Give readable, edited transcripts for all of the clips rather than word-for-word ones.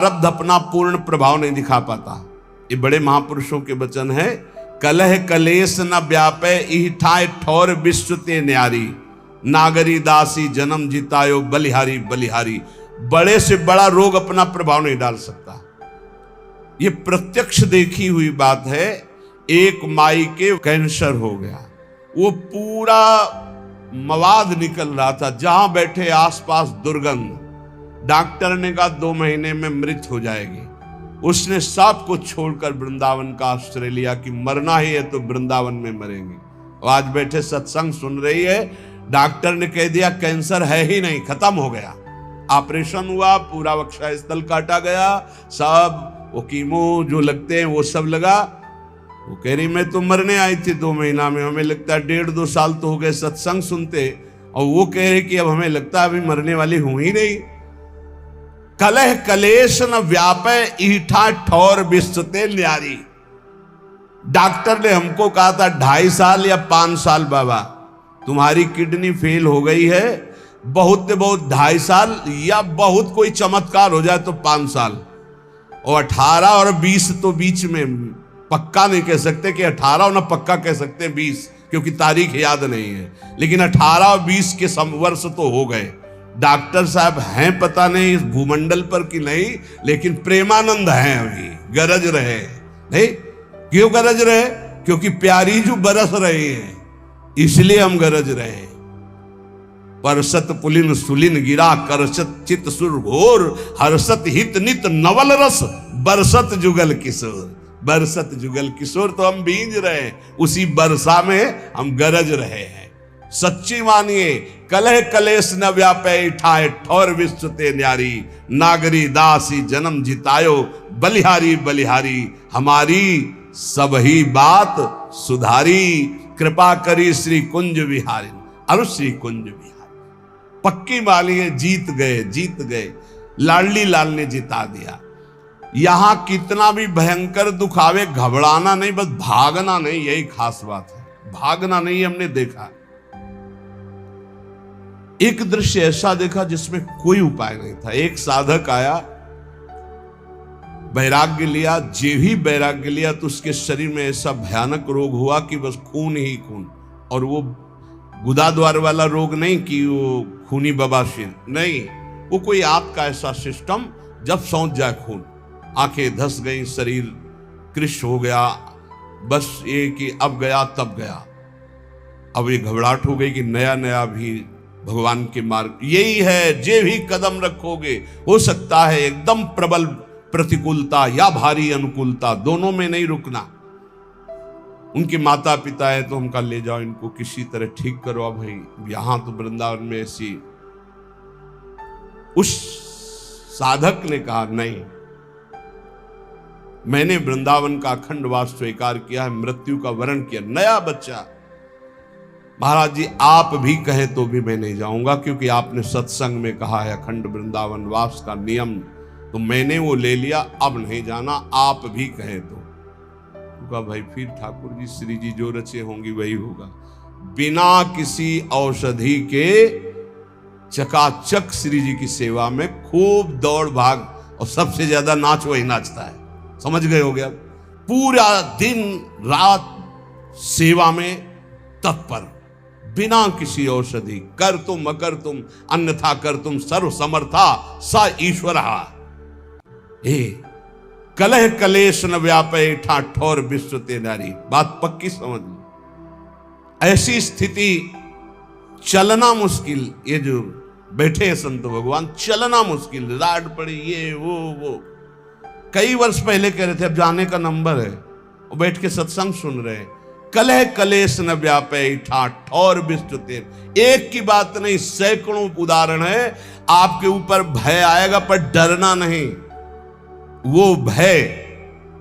प्रारब्ध अपना पूर्ण प्रभाव नहीं दिखा पाता। ये बड़े महापुरुषों के वचन है। कलह कलेश न व्यापे इह ठाय ठौर विश्व ते न्यारी, नागरी दासी जन्म जितायो बलिहारी बलिहारी। बड़े से बड़ा रोग अपना प्रभाव नहीं डाल सकता। ये प्रत्यक्ष देखी हुई बात है। एक माई के कैंसर हो गया, वो पूरा मवाद निकल रहा था, जहां बैठे आसपास दुर्गंध। डॉक्टर ने कहा 2 महीने में मृत हो जाएगी। उसने सब कुछ छोड़कर वृंदावन का आश्रय लिया कि मरना ही है तो वृंदावन में मरेंगे। आज बैठे सत्संग सुन रही है। डॉक्टर ने कह दिया कैंसर है ही नहीं, खत्म हो गया। ऑपरेशन हुआ, पूरा वक्षा स्थल काटा गया, सब वो कीमो जो लगते हैं वो सब लगा। वो कह रही मैं तो मरने आई थी 2 महीना में, हमें लगता है 1.5-2 साल तो हो गए सत्संग सुनते, और वो कह रहे कि अब हमें लगता है अभी मरने वाली हूं ही नहीं। कलह कलेश न व्यापे ईठा ठौर विश्वते न्यारी। डॉक्टर ने हमको कहा था 2.5 साल या 5 साल बाबा तुम्हारी किडनी फेल हो गई है, बहुत 2.5 साल या बहुत कोई चमत्कार हो जाए तो 5 साल, और 18 और 20 तो बीच में पक्का नहीं कह सकते कि 18 और ना पक्का कह सकते 20, क्योंकि तारीख याद नहीं है, लेकिन 18 और 20 के वर्ष तो हो गए। डॉक्टर साहब हैं पता नहीं इस भूमंडल पर कि नहीं, लेकिन प्रेमानंद हैं अभी, गरज रहे नहीं। क्यों गरज रहे? क्योंकि प्यारी जो बरस रही है, इसलिए हम गरज रहे। परसत पुलिन सुलिन गिरा करसत चित सुर घोर, हर्षत हित नित नवल रस बरसत जुगल किशोर। बरसत जुगल किशोर तो हम भींज रहे, उसी बरसा में हम गरज रहे हैं। सच्ची मानिए, कलह कलेश न व्यापे ठाए ठौर विश्व ते न्यारी, नागरी दासी जन्म जितायो बलिहारी बलिहारी। हमारी सब ही बात सुधारी, कृपा करी श्री कुंज विहारी। अरु श्री कुंज विहारी पक्की मानिए, जीत गए जीत गए। लाडली लाल ने जिता दिया। यहां कितना भी भयंकर दुख आवे, घबराना नहीं, बस भागना नहीं, यही खास बात है। भागना नहीं। हमने देखा एक दृश्य ऐसा देखा जिसमें कोई उपाय नहीं था। एक साधक आया, वैराग्य लिया, जे भी वैराग्य लिया तो उसके शरीर में ऐसा भयानक रोग हुआ कि बस खून ही खून। और वो गुदाद्वार वाला रोग नहीं कि वो खूनी बवासीर नहीं, वो कोई आंत का ऐसा सिस्टम, जब सौंध जाए खून, आंखें धस गई, शरीर कृश हो गया, बस ये कि अब गया तब गया। अब ये घबराहट हो गई कि नया नया भी भगवान के मार्ग यही है, जे भी कदम रखोगे हो सकता है एकदम प्रबल प्रतिकूलता या भारी अनुकूलता, दोनों में नहीं रुकना। उनके माता पिता है तो हमका ले जाओ, इनको किसी तरह ठीक करो। अब भाई यहां तो वृंदावन में ऐसी। उस साधक ने कहा नहीं, मैंने वृंदावन का अखंड वास स्वीकार किया है, मृत्यु का वरण किया, नया बच्चा। महाराज जी आप भी कहें तो भी मैं नहीं जाऊंगा, क्योंकि आपने सत्संग में कहा है अखंड वृंदावन वास का नियम, तो मैंने वो ले लिया, अब नहीं जाना, आप भी कहें तो। भाई फिर ठाकुर जी श्री जी जो रचे होंगी वही होगा। बिना किसी औषधि के चकाचक श्री जी की सेवा में खूब दौड़ भाग, और सबसे ज्यादा नाच वही नाचता है। समझ गए हो गया? पूरा दिन रात सेवा में तत्पर, बिना किसी औषधि। कर तुम अकर तुम अन्यथा कर तुम सर्व समर्था सा ईश्वर। कलह कलेश न व्यापे ठा ठौर विश्व ते नारी। बात पक्की समझ लो। ऐसी स्थिति, चलना मुश्किल, ये जो बैठे हैं संत भगवान, चलना मुश्किल, राड पड़ी, ये वो। कई वर्ष पहले कह रहे थे, अब जाने का नंबर है, वो बैठ के सत्संग सुन रहे हैं। कलह कलेश न व्यापे ठा ठौर विश्व ते। एक की बात नहीं, सैकड़ों उदाहरण है। आपके ऊपर भय आएगा पर डरना नहीं, वो भय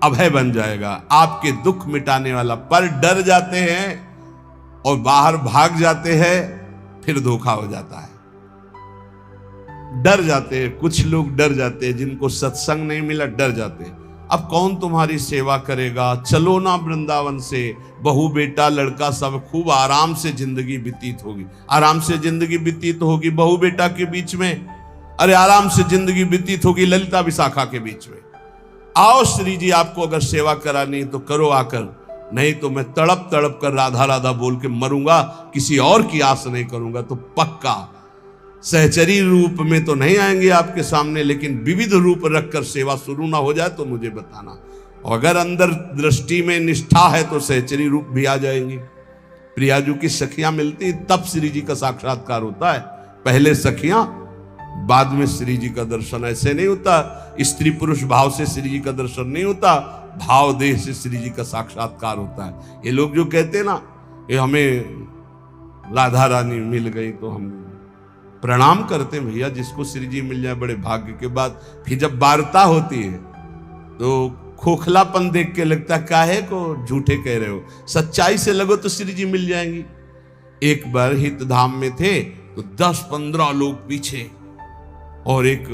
अभय बन जाएगा, आपके दुख मिटाने वाला। पर डर जाते हैं और बाहर भाग जाते हैं, फिर धोखा हो जाता है। डर जाते हैं, कुछ लोग डर जाते हैं, जिनको सत्संग नहीं मिला डर जाते हैं। अब कौन तुम्हारी सेवा करेगा? चलो ना वृंदावन से, बहू बेटा लड़का सब खूब आराम से जिंदगी व्यतीत होगी। आराम से जिंदगी व्यतीत होगी बहू बेटा के बीच में। अरे आराम से जिंदगी व्यतीत होगी ललिता विशाखा के बीच में। आओ श्री जी, आपको अगर सेवा करानी तो करो आकर, नहीं तो मैं तड़प तड़प कर राधा राधा बोल के मरूंगा, किसी और की आस नहीं करूंगा। तो पक्का सहचरी रूप में तो नहीं आएंगे आपके सामने, लेकिन विविध रूप रखकर सेवा शुरू ना हो जाए तो मुझे बताना। और अगर अंदर दृष्टि में निष्ठा है तो सहचरी रूप भी आ जाएंगी। प्रियाजू की सखियां मिलती तब श्री जी का साक्षात्कार होता है। पहले सखियां, बाद में श्री जी का दर्शन। ऐसे नहीं होता, स्त्री पुरुष भाव से श्री जी का दर्शन नहीं होता, भाव देह से श्री जी का साक्षात्कार होता है। ये लोग जो कहते हैं ना, ये हमें राधा रानी मिल गई तो हम प्रणाम करते हैं। भैया जिसको श्री जी मिल जाए बड़े भाग्य के बाद। फिर जब वार्ता होती है तो खोखलापन देख के लगता है काहे को झूठे कह रहे हो, सच्चाई से लगो तो श्री जी मिल जाएंगी। एक बार हित धाम में थे तो 10-15 लोग पीछे, और एक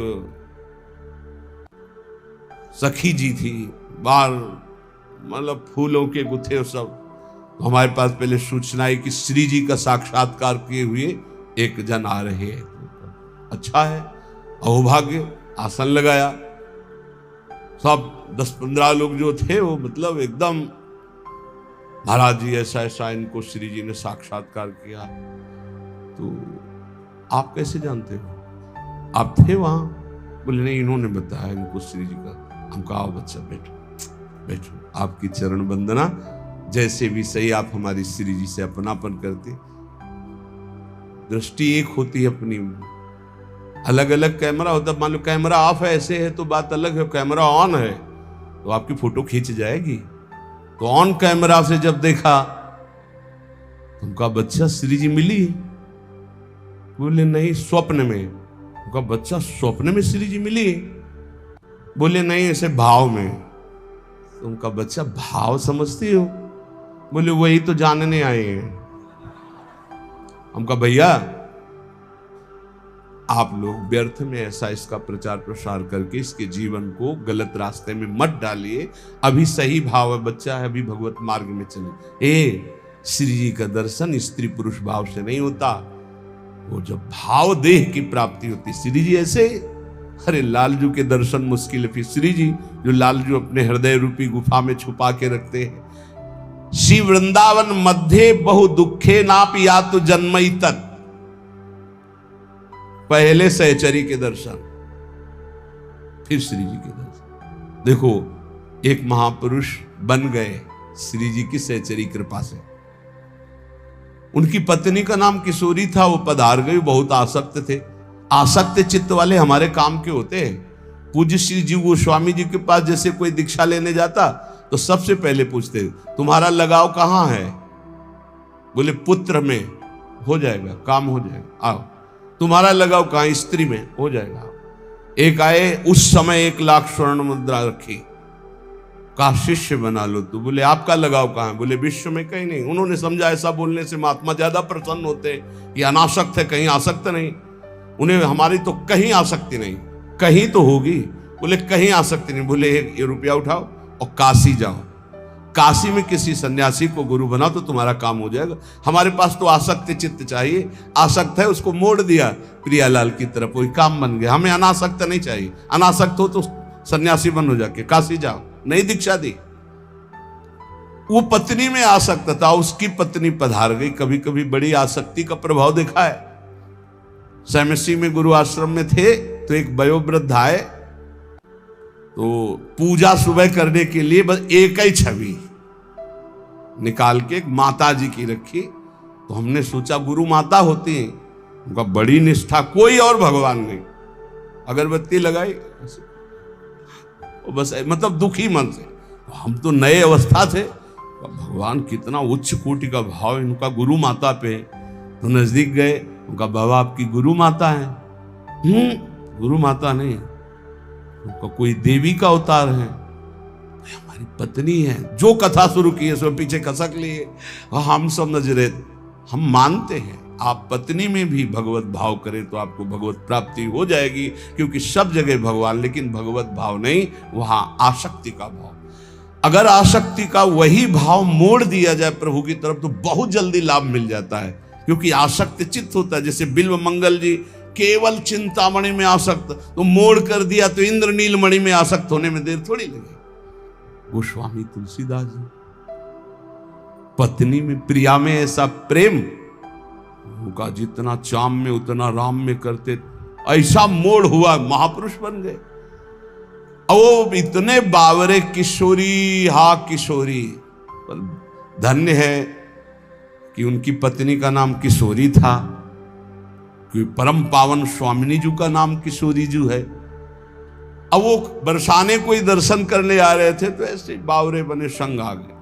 सखी जी थी, बाल मतलब फूलों के गुथे और सब। तो हमारे पास पहले सूचना आई कि श्री जी का साक्षात्कार किए हुए एक जन आ रहे हैं। अच्छा है, अहोभाग्य। आसन लगाया, सब 10-15 लोग जो थे वो मतलब एकदम, महाराज जी ऐसा ऐसा इनको श्री जी ने साक्षात्कार किया। तो आप कैसे जानते हो, आप थे वहां? बोले नहीं, इन्होंने बताया इनको श्री जी का। हम कहा आओ बच्चा बैठो बैठो, आपकी चरण वंदना, जैसे भी सही आप हमारी श्री जी से अपनापन करते। दृष्टि एक होती है अपनी, अलग अलग कैमरा होता है। मान लो कैमरा ऑफ है ऐसे है तो बात अलग है, कैमरा ऑन है तो आपकी फोटो खींच जाएगी। तो ऑन कैमरा से जब देखा तो उनका बच्चा श्री जी मिली। बोले नहीं, स्वप्न में। उनका बच्चा स्वप्न में श्री जी मिली? बोले नहीं, ऐसे भाव में। तो उनका बच्चा भाव समझती हो? बोले वही तो जानने आए हैं। हमका भैया आप लोग व्यर्थ में ऐसा इसका प्रचार प्रसार करके इसके जीवन को गलत रास्ते में मत डालिए। अभी सही भाव है, बच्चा है, अभी भगवत मार्ग में चले। श्री जी का दर्शन स्त्री पुरुष भाव से नहीं होता, वो जब भाव देह की प्राप्ति होती। श्री जी ऐसे, अरे लालजू के दर्शन मुश्किल है। फिर श्री जी जो लालजू अपने हृदय रूपी गुफा में छुपा के रखते हैं। श्री वृंदावन मध्य बहु दुखे नाप या तो जन्मई तक। पहले सहचरी के दर्शन, फिर श्री जी के दर्शन। देखो एक महापुरुष बन गए श्री जी की सहचरी कृपा से। उनकी पत्नी का नाम किशोरी था, वो पधार गई, बहुत आसक्त थे। आसक्त चित्त वाले हमारे काम के होते हैं। पूज्य श्री जी गोस्वामी जी के पास जैसे कोई दीक्षा लेने जाता तो सबसे पहले पूछते तुम्हारा लगाव कहाँ है? बोले पुत्र में, हो जाएगा, काम हो जाएगा, आओ। तुम्हारा लगाव कहाँ? स्त्री में, हो जाएगा। एक आए, उस समय 1 लाख स्वर्ण मुद्रा रखी, कहा शिष्य बना लो। तो बोले आपका लगाव कहाँ है? बोले विश्व में कहीं नहीं। उन्होंने समझा ऐसा बोलने से महात्मा ज्यादा प्रसन्न होते हैं, ये अनासक्त है, कहीं आसक्त नहीं। उन्हें हमारी तो कहीं आसक्ति नहीं, कहीं तो होगी। बोले कहीं आसक्ति नहीं। बोले ये रुपया उठाओ और काशी जाओ, काशी में किसी सन्यासी को गुरु बनाओ तो तुम्हारा काम हो जाएगा। हमारे पास तो आसक्त चित्त चाहिए, आसक्त है उसको मोड़ दिया प्रियालाल की तरफ, वही काम बन गया। हमें अनासक्त नहीं चाहिए, अनासक्त हो तो सन्यासी बन हो, जाके काशी जाओ। नहीं दीक्षा दी। वो पत्नी में आसक्त था, उसकी पत्नी पधार गई। कभी कभी बड़ी आसक्ति का प्रभाव देखा है। सैमसी में गुरु आश्रम में थे तो एक वयोवृद्ध आए, तो पूजा सुबह करने के लिए बस एक ही छवि निकाल के एक माता जी की रखी। तो हमने सोचा गुरु माता होती है, उनका बड़ी निष्ठा, कोई और भगवान नहीं। अगरबत्ती लगाई बस, मतलब दुखी मन से। हम तो नए अवस्था थे, भगवान कितना उच्च कोटि का भाव इनका गुरु माता पे। तो नजदीक गए, उनका बाबा आपकी गुरु माता है? गुरु माता नहीं, उनका कोई देवी का अवतार है, हमारी पत्नी है। जो कथा शुरू की है सो पीछे खसक लिए। हम समझ रहे, हम मानते हैं आप पत्नी में भी भगवत भाव करें तो आपको भगवत प्राप्ति हो जाएगी, क्योंकि सब जगह भगवान, लेकिन भगवत भाव नहीं, वहां आसक्ति का भाव। अगर आसक्ति का वही भाव मोड़ दिया जाए प्रभु की तरफ तो बहुत जल्दी लाभ मिल जाता है, क्योंकि आसक्त चित्त होता है। जैसे बिल्व मंगल जी केवल चिंतामणि में आसक्त, तो मोड़ कर दिया तो इंद्रनील मणि में आसक्त होने में देर थोड़ी लगी। वो स्वामी तुलसीदास जी पत्नी में, प्रिया में ऐसा प्रेम, उनका जितना चाम में उतना राम में करते, ऐसा मोड़ हुआ, महापुरुष बन गए। अब वो इतने बावरे किशोरी, हा किशोरी, धन्य है कि उनकी पत्नी का नाम किशोरी था, क्योंकि परम पावन स्वामिनी जी का नाम किशोरी जी है। अब वो बरसाने कोई दर्शन करने आ रहे थे, तो ऐसे बावरे बने संग आ गए।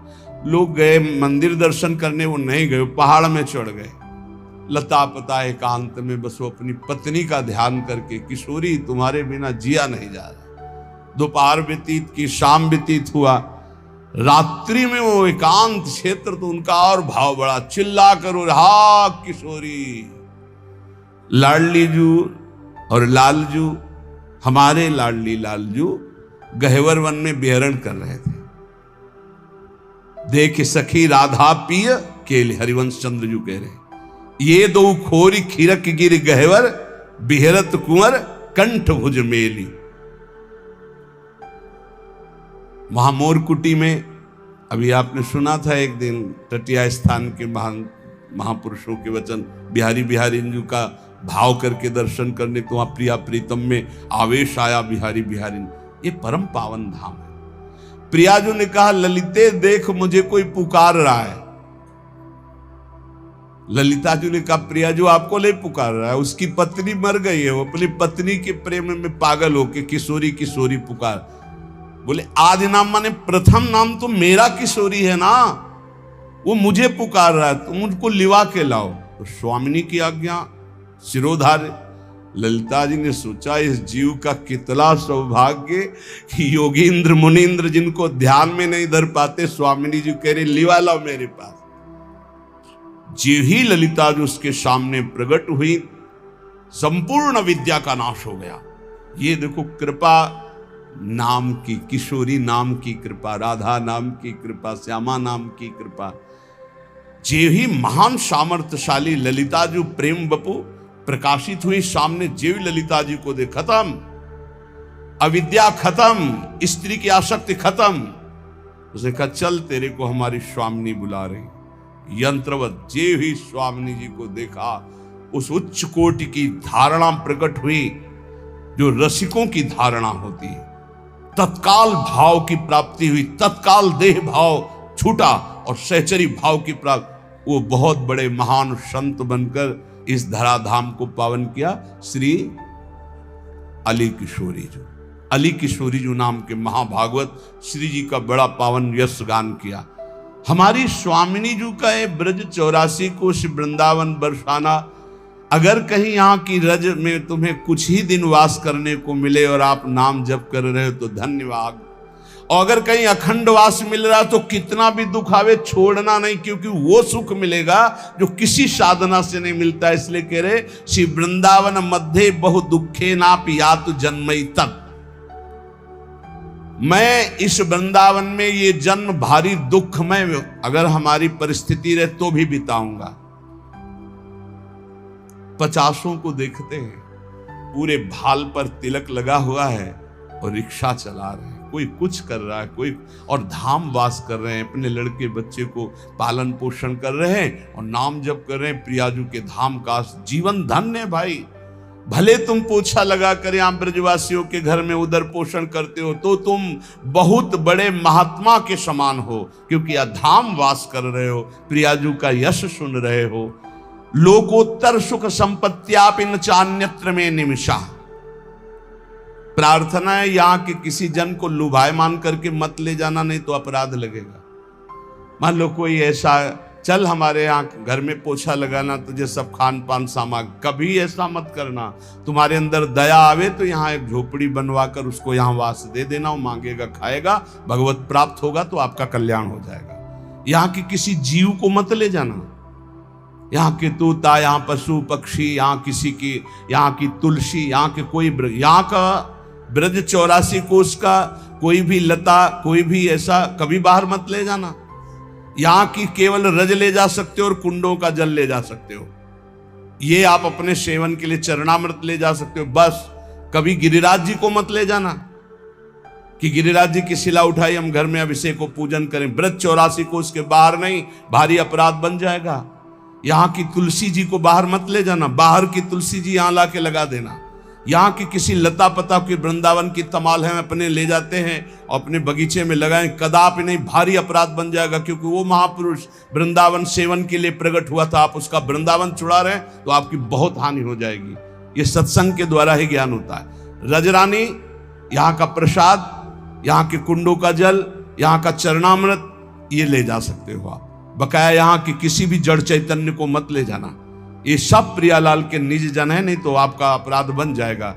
लोग गए मंदिर दर्शन करने, वो नहीं गए, पहाड़ में चढ़ गए, लता पता एकांत में बस वो अपनी पत्नी का ध्यान करके, किशोरी तुम्हारे बिना जिया नहीं जा रहा। दोपहर व्यतीत की, शाम व्यतीत हुआ, रात्रि में वो एकांत क्षेत्र, तो उनका और भाव बड़ा, चिल्ला करो हा किशोरी। लाडली जू और लालजू, हमारे लाडली लालजू गहवर वन में विहरण कर रहे थे। देख सखी राधा पिय केले, हरिवंश चंद्र जू कह रहे, ये दो खोरी खीरक गिर गहवर, बिहरत कुंवर कंठ भुज मेली। महामोर कुटी में, अभी आपने सुना था एक दिन तटिया स्थान के महान महापुरुषों के वचन, बिहारी बिहारी जी का भाव करके दर्शन करने, तो वहां प्रिया प्रीतम में आवेश आया बिहारी बिहारी। ये परम पावन धाम है। प्रियाजू ने कहा, ललिते देख मुझे कोई पुकार रहा है। ललिता जी ने कहा, प्रियाजू आपको नहीं पुकार रहा है, उसकी पत्नी मर गई है, वो अपनी पत्नी के प्रेम में पागल होके किशोरी किशोरी पुकार। बोले आदि नाम माने प्रथम नाम तो मेरा किशोरी है ना, वो मुझे पुकार रहा है, तुम उनको लिवा के लाओ। तो स्वामिनी की आज्ञा सिरोधार्य। ललिता जी ने सोचा, इस जीव का कितना सौभाग्य कि योगींद्र मुनींद्र जिनको ध्यान में नहीं धर पाते, स्वामिनी जी कह रहे लिवा लाओ मेरे पास। जीव ही ललिता जी उसके सामने प्रकट हुई, संपूर्ण विद्या का नाश हो गया। ये देखो कृपा नाम की, किशोरी नाम की कृपा, राधा नाम की कृपा, श्यामा नाम की कृपा। जे ही महान सामर्थ्यशाली ललिता जी प्रेम बपू प्रकाशित हुई सामने, जेव ललिता जी को दे, खत्म अविद्या, खत्म स्त्री की आसक्ति, खत्म। उसने कहा चल तेरे को हमारी स्वामिनी बुला रही। यंत्रवत जेव ही स्वामिनी जी को देखा, उस उच्च कोटि की धारणा प्रकट हुई जो रसिकों की धारणा होती है। तत्काल भाव की प्राप्ति हुई, तत्काल देह भाव छूटा और सहचरी भाव की प्राप्ति। वो बहुत बड़े महान संत बनकर इस धराधाम को पावन किया। श्री अली किशोरी जी, अली किशोरी जी नाम के महाभागवत श्री जी का बड़ा पावन यश गान किया। हमारी स्वामिनी जी का ये ब्रज 84 कोश वृंदावन बरसाना, अगर कहीं यहाँ की रज में तुम्हें कुछ ही दिन वास करने को मिले और आप नाम जप कर रहे हो तो धन्यवाद। और अगर कहीं अखंड वास मिल रहा तो कितना भी दुख आवे छोड़ना नहीं, क्योंकि वो सुख मिलेगा जो किसी साधना से नहीं मिलता। इसलिए कह रहे, श्री वृंदावन मध्य बहु दुखे ना पियात जन्मई तक। मैं इस वृंदावन में ये जन्म भारी दुख में, अगर हमारी परिस्थिति रहे तो भी बिताऊंगा। 50 को देखते हैं, पूरे भाल पर तिलक लगा हुआ है और रिक्शा चला रहे हैं, कोई कुछ कर रहा है, कोई और धाम वास कर रहे हैं, अपने लड़के बच्चे को पालन पोषण कर रहे हैं और नाम जप कर रहे हैं प्रियाजू के धाम का। जीवन धन्य है भाई। भले तुम पोछा लगा कर यहाँ ब्रजवासियों के घर में उधर पोषण करते हो तो तुम बहुत बड़े महात्मा के समान हो, क्योंकि यह धाम वास कर रहे हो, प्रियाजू का यश सुन रहे हो। लोकोत्तर सुख संपत्त्यापिन चान्यत्र में निमिषा। प्रार्थना है यहाँ के किसी जन को लुभायमान करके मत ले जाना, नहीं तो अपराध लगेगा। मान लो कोई ऐसा, चल हमारे यहाँ घर में पोछा लगाना, तुझे सब खान पान सामान, कभी ऐसा मत करना। तुम्हारे अंदर दया आवे तो यहाँ एक झोपड़ी बनवा कर उसको यहाँ वास दे देना, वो मांगेगा खाएगा, भगवत प्राप्त होगा तो आपका कल्याण हो जाएगा। यहाँ के किसी जीव को मत ले जाना, यहाँ के तोता, यहाँ पशु पक्षी, यहाँ किसी की, यहाँ की तुलसी, यहाँ के कोई, यहाँ का ब्रज 84 कोश का कोई भी लता, कोई भी ऐसा कभी बाहर मत ले जाना। यहाँ की केवल रज ले जा सकते हो और कुंडों का जल ले जा सकते हो। ये आप अपने सेवन के लिए चरणामृत ले जा सकते हो, बस कभी गिरिराज जी को मत ले जाना कि गिरिराज जी की शिला उठाई हम घर में अभिषेक को पूजन करें। व्रत 84 को उसके बाहर नहीं, भारी अपराध बन जाएगा। यहाँ की तुलसी जी को बाहर मत ले जाना, बाहर की तुलसी जी यहाँ ला के लगा देना। यहाँ की किसी लता पता की वृंदावन की तमाल है अपने ले जाते हैं और अपने बगीचे में लगाएं, कदापि नहीं, भारी अपराध बन जाएगा। क्योंकि वो महापुरुष वृंदावन सेवन के लिए प्रकट हुआ था, आप उसका वृंदावन चुरा रहे हैं तो आपकी बहुत हानि हो जाएगी। ये सत्संग के द्वारा ही ज्ञान होता है। रजरानी, यहाँ का प्रसाद, यहाँ के कुंडों का जल, यहाँ का चरणामृत, ये ले जा सकते हो आप। बकाया यहाँ की किसी भी जड़ चैतन्य को मत ले जाना। ये सब प्रियालाल के निज जन है, नहीं तो आपका अपराध बन जाएगा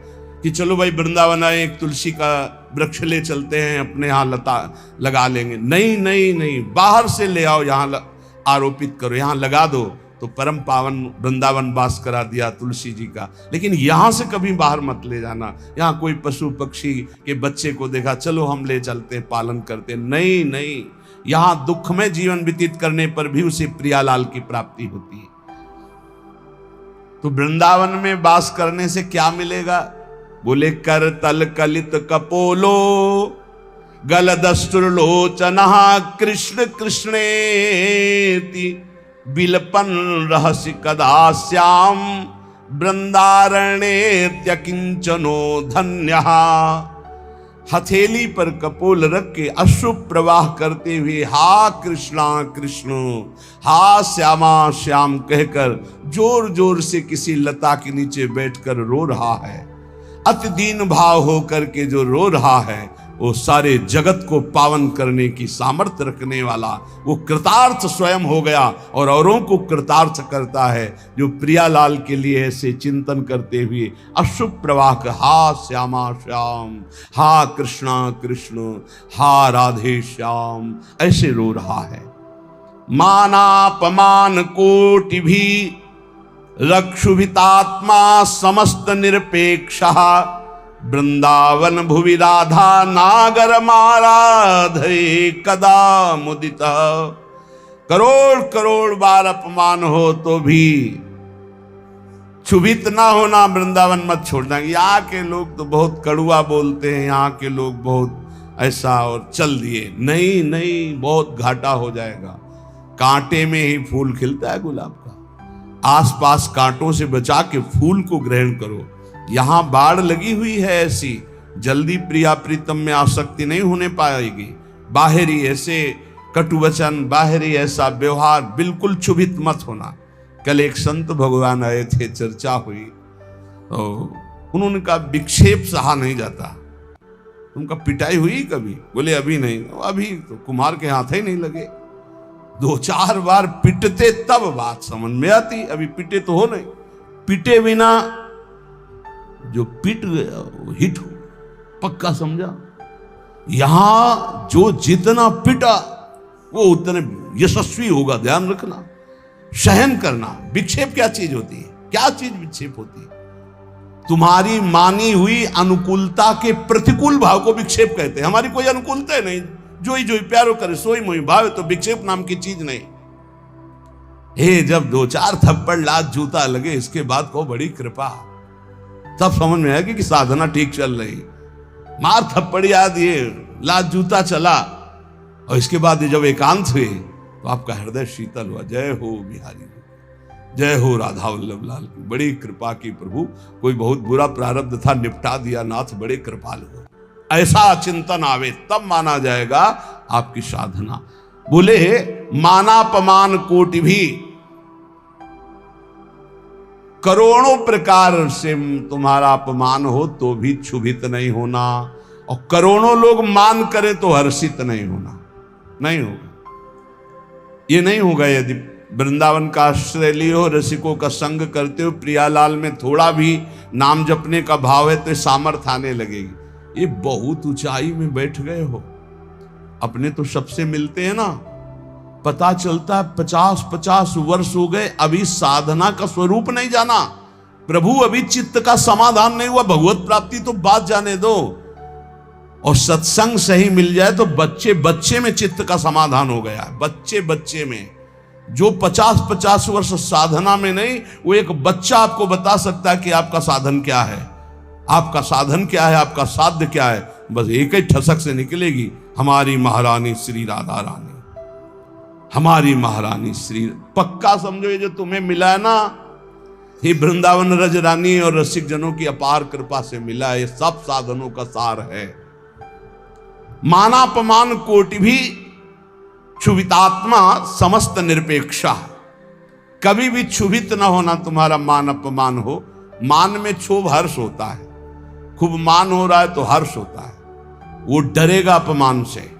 कि चलो भाई वृंदावन आए, एक तुलसी का वृक्ष ले चलते हैं, अपने यहाँ लता लगा लेंगे। नहीं नहीं नहीं, बाहर से ले आओ, यहाँ आरोपित करो, यहाँ लगा दो, तो परम पावन वृंदावन वास करा दिया तुलसी जी का। लेकिन यहाँ से कभी बाहर मत ले जाना। यहाँ कोई पशु पक्षी के बच्चे को देखा, चलो हम ले चलते हैं, पालन करते हैं। नहीं नहीं, यहाँ दुख में जीवन व्यतीत करने पर भी उसे प्रियालाल की प्राप्ति होती है। तो वृंदावन में वास करने से क्या मिलेगा? बोले कर तल कलित कपोलो गल दस्तुर्लोचना कृष्ण कृष्णेति बिलपन रहस्य कदा श्याम वृंदारण्येत्य किंचनो धन्यः। हथेली पर कपोल रख के अश्रु प्रवाह करते हुए हा कृष्णा कृष्ण, हा श्यामा श्याम कहकर जोर जोर से किसी लता के नीचे बैठकर रो रहा है। अति दीन भाव होकर के जो रो रहा है, वो सारे जगत को पावन करने की सामर्थ्य रखने वाला, वो कृतार्थ स्वयं हो गया और औरों को कृतार्थ करता है। जो प्रियालाल के लिए ऐसे चिंतन करते हुए अशुभ प्रवाह का हा श्यामा श्याम, हा कृष्णा कृष्ण, हा राधे श्याम, ऐसे रो रहा है। मानापमान कोटि भी रक्षुभितात्मा समस्त निरपेक्षः वृंदावन भुवि राधा नागर माराधे कदा मुदिता। करोड़ करोड़ बार अपमान हो तो भी क्षुभित ना होना, वृंदावन मत छोड़ना। यहाँ के लोग तो बहुत कड़ुआ बोलते हैं, यहाँ के लोग बहुत ऐसा, और चल दिए। नहीं नहीं, बहुत घाटा हो जाएगा। कांटे में ही फूल खिलता है गुलाब का। आसपास कांटों से बचा के फूल को ग्रहण करो। यहां बाढ़ लगी हुई है ऐसी, जल्दी प्रिया प्रीतम में आसक्ति नहीं होने पाएगी। बाहरी ऐसे कटुवचन, बाहरी ऐसा व्यवहार, बिल्कुल क्षुभित मत होना। कल एक संत भगवान आए थे, चर्चा हुई, तो उन्होंने कहा विक्षेप सहा नहीं जाता। उनका पिटाई हुई कभी? बोले अभी नहीं। अभी तो कुमार के हाथ ही नहीं लगे, 2-4 बार पिटते तब बात समझ में आती। अभी पिटे तो हो नहीं, पिटे बिना जो पिट गया वो हिट हो, पक्का समझा। यहां जो जितना पिटा वो उतने यशस्वी होगा, ध्यान रखना। सहन करना। विक्षेप क्या चीज होती है? क्या चीज विक्षेप होती है? तुम्हारी मानी हुई अनुकूलता के प्रतिकूल भाव को विक्षेप कहते हैं। हमारी कोई अनुकूलता नहीं, जो ही प्यारो करे सोई मोई भाव, तो विक्षेप नाम की चीज नहीं। हे, जब 2-4 थप्पड़ लात जूता लगे, इसके बाद को बड़ी कृपा, तब समझ में आएगी कि साधना ठीक चल रही। मार थप्पड़ याद, ये लात जूता चला, और इसके बाद जब एकांत हुए तो आपका हृदय शीतल हुआ। जय हो बिहारी, जय हो राधा वल्लभ लाल की। बड़ी कृपा की प्रभु, कोई बहुत बुरा प्रारब्ध था, निपटा दिया नाथ, बड़े कृपालु हो। ऐसा चिंतन आवे तब माना जाएगा आपकी साधना। बोले मानापमान कोटि भी, करोड़ों प्रकार से तुम्हारा अपमान हो तो भी क्षुभित नहीं होना, और करोड़ों लोग मान करें तो हर्षित नहीं होना। नहीं होगा, ये नहीं होगा। यदि वृंदावन का आश्रय लिए हो, रसिकों का संग करते हो, प्रियालाल में थोड़ा भी नाम जपने का भाव है, तो सामर्थ्य आने लगेगी। ये बहुत ऊंचाई में बैठ गए हो, अपने तो सबसे मिलते हैं ना, पता चलता है 50-50 वर्ष हो गए, अभी साधना का स्वरूप नहीं जाना। प्रभु अभी चित्त का समाधान नहीं हुआ, भगवत प्राप्ति तो बात जाने दो। और सत्संग सही मिल जाए तो बच्चे बच्चे में चित्त का समाधान हो गया, बच्चे बच्चे में। जो 50-50 वर्ष साधना में नहीं, वो एक बच्चा आपको बता सकता है कि आपका साधन क्या है, आपका साधन क्या है, आपका साध्य क्या है। बस एक ही ठसक से निकलेगी, हमारी महारानी श्री राधा रानी, हमारी महारानी श्री। पक्का समझो ये जो तुम्हें मिला है ना, ये वृंदावन रज रानी और रसिक जनों की अपार कृपा से मिला है। ये सब साधनों का सार है। मानापमान कोटि भी क्षुभितात्मा समस्त निरपेक्षा। कभी भी क्षुभित ना होना तुम्हारा मान अपमान हो। मान में क्षोभ हर्ष होता है, खूब मान हो रहा है तो हर्ष होता है, वो डरेगा अपमान से।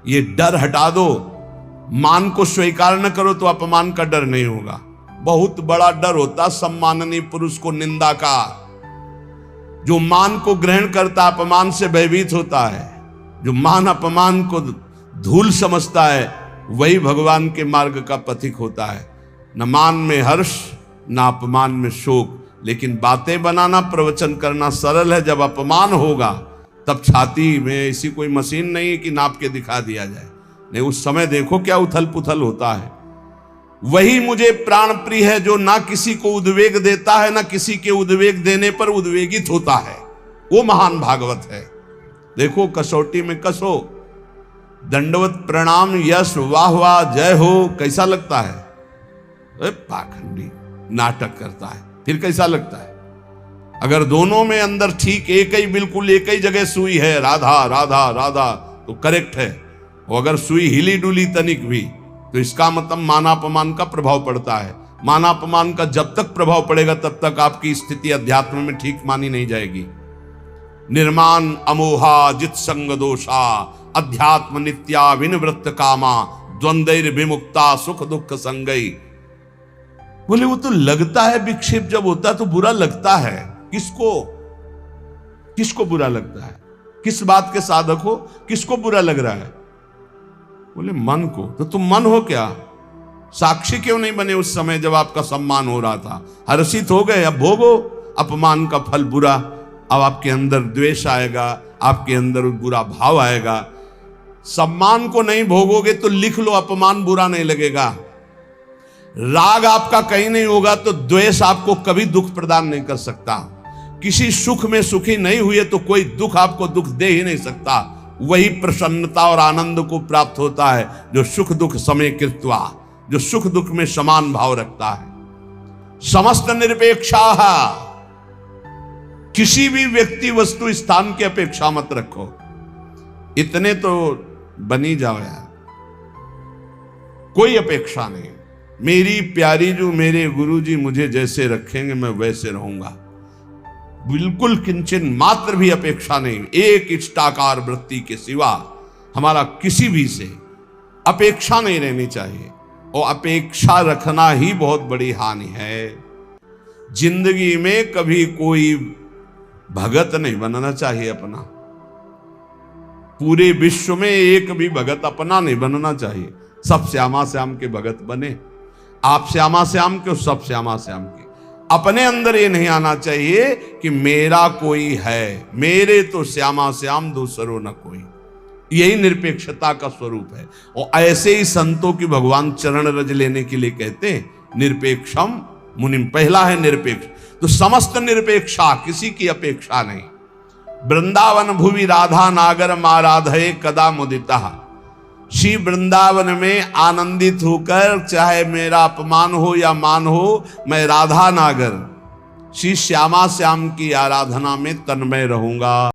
ये डर हटा दो, मान को स्वीकार न करो तो अपमान का डर नहीं होगा। बहुत बड़ा डर होता सम्माननीय पुरुष को निंदा का। जो मान को ग्रहण करता अपमान से भयभीत होता है। जो मान अपमान को धूल समझता है वही भगवान के मार्ग का पथिक होता है। न मान में हर्ष न अपमान में शोक। लेकिन बातें बनाना, प्रवचन करना सरल है, जब अपमान होगा तब छाती में ऐसी कोई मशीन नहीं है कि नाप के दिखा दिया जाए। नहीं, उस समय देखो क्या उथल पुथल होता है। वही मुझे प्राण प्रिय है जो ना किसी को उद्वेग देता है, ना किसी के उद्वेग देने पर उद्वेगित होता है। वो महान भागवत है। देखो कसौटी में कसो, दंडवत प्रणाम यश वाह वाह जय हो, कैसा लगता है? पाखंडी नाटक करता है, फिर कैसा लगता है? अगर दोनों में अंदर ठीक एक ही, बिल्कुल एक ही जगह सुई है, राधा राधा राधा, तो करेक्ट है। और अगर सुई हिली डुली तनिक भी, तो इसका मतलब मानापमान का प्रभाव पड़ता है। मानापमान का जब तक प्रभाव पड़ेगा तब तक आपकी स्थिति अध्यात्म में ठीक मानी नहीं जाएगी। निर्माण अमोहा जित संग दोषा अध्यात्म नित्या विनिवृत्त कामा द्वंद्वैर विमुक्ता सुख दुख संगई। बोले वो तो लगता है विक्षेप जब होता है तो बुरा लगता है। किसको? किसको बुरा लगता है? किस बात के साधक हो, किसको बुरा लग रहा है? बोले मन को। तो तुम मन हो क्या? साक्षी क्यों नहीं बने उस समय जब आपका सम्मान हो रहा था? हर्षित हो गए, अब भोगो अपमान का फल बुरा। अब आपके अंदर द्वेष आएगा, आपके अंदर बुरा भाव आएगा। सम्मान को नहीं भोगोगे तो लिख लो, अपमान बुरा नहीं लगेगा। राग आपका कहीं नहीं होगा तो द्वेष आपको कभी दुख प्रदान नहीं कर सकता। किसी सुख में सुखी नहीं हुए तो कोई दुख आपको दुख दे ही नहीं सकता। वही प्रसन्नता और आनंद को प्राप्त होता है जो सुख दुख समय कृत्वा, जो सुख दुख में समान भाव रखता है। समस्त निरपेक्षा, किसी भी व्यक्ति वस्तु स्थान की अपेक्षा मत रखो। इतने तो बनी जाओ यार, कोई अपेक्षा नहीं। मेरी प्यारी जो मेरे गुरुजी मुझे जैसे रखेंगे मैं वैसे रहूंगा। बिल्कुल किंचन मात्र भी अपेक्षा नहीं। एक इष्टाकार वृत्ति के सिवा हमारा किसी भी से अपेक्षा नहीं रहनी चाहिए। और अपेक्षा रखना ही बहुत बड़ी हानि है। जिंदगी में कभी कोई भगत नहीं बनना चाहिए अपना। पूरे विश्व में एक भी भगत अपना नहीं बनना चाहिए। सब श्यामा श्याम के भगत बने। आप श्यामा श्याम के, सब श्यामा श्याम के। अपने अंदर ये नहीं आना चाहिए कि मेरा कोई है, मेरे तो श्यामा श्याम दूसरो न कोई। यही निरपेक्षता का स्वरूप है। और ऐसे ही संतों की भगवान चरण रज लेने के लिए कहते हैं निरपेक्षम मुनिम। पहला है निरपेक्ष, तो समस्त निरपेक्षा, किसी की अपेक्षा नहीं। वृंदावन भुवि राधा नागर माराधये कदा मुदिता। श्री वृंदावन में आनंदित होकर, चाहे मेरा अपमान हो या मान हो, मैं राधा नागर श्री श्यामा श्याम की आराधना में तन्मय रहूंगा।